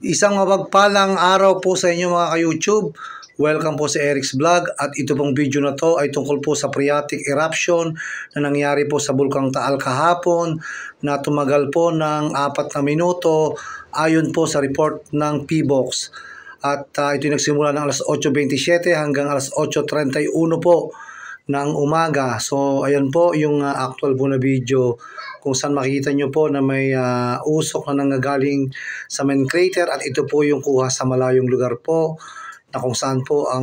Isang mapagpalang araw po sa inyo mga ka-YouTube. Welcome po sa Eric's Vlog at ito pong video na to ay tungkol po sa phreatic eruption na nangyari po sa Bulkang Taal kahapon na tumagal po ng 4 na minuto ayon po sa report ng PBOX. At ito nagsimula ng alas 8:27 hanggang alas 8:31 po ng umaga. So ayan po yung actual po na video kung saan makikita nyo po na may usok na nanggagaling sa main crater at ito po yung kuha sa malayong lugar po na kung saan po ang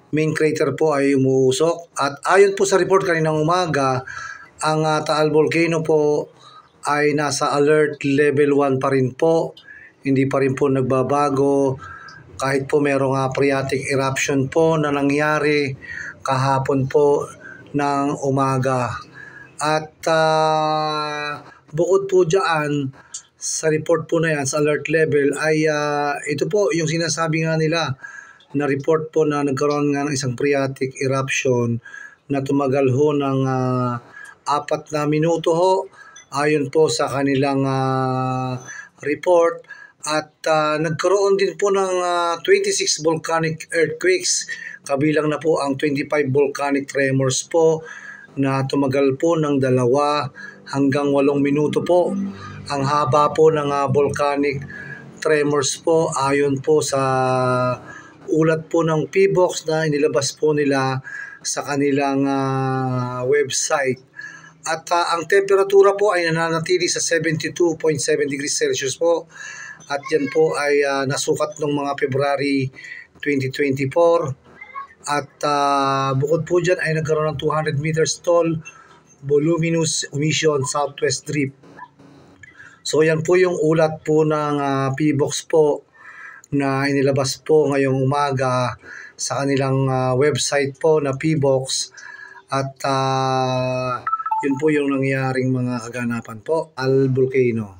main crater po ay umuusok. At ayon po sa report kaninang umaga, ang Taal Volcano po ay nasa alert level 1 pa rin po. Hindi pa rin po nagbabago kahit po merong phreatic eruption po na nangyari kahapon po ng umaga. At bukod po dyan sa report po na yan sa alert level ay ito po yung sinasabi nga nila na report po na nagkaroon nga ng isang phreatic eruption na tumagal ho ng 4 na minuto ho ayon po sa kanilang report. At nagkaroon din po ng 26 volcanic earthquakes, kabilang na po ang 25 volcanic tremors po na tumagal po ng 2 hanggang 8 minuto po. Ang haba po ng volcanic tremors po ayon po sa ulat po ng PBOX na inilabas po nila sa kanilang website. At ang temperatura po ay nananatili sa 72.7 degrees Celsius po. At yan po ay nasukat noong mga February 2024. At bukod po dyan ay nagkaroon ng 200 meters tall voluminous emission southwest drift. So yan po yung ulat po ng PBOX po na inilabas po ngayong umaga sa kanilang website po na PBOX. At yun po yung nangyaring mga kaganapan po al volcano.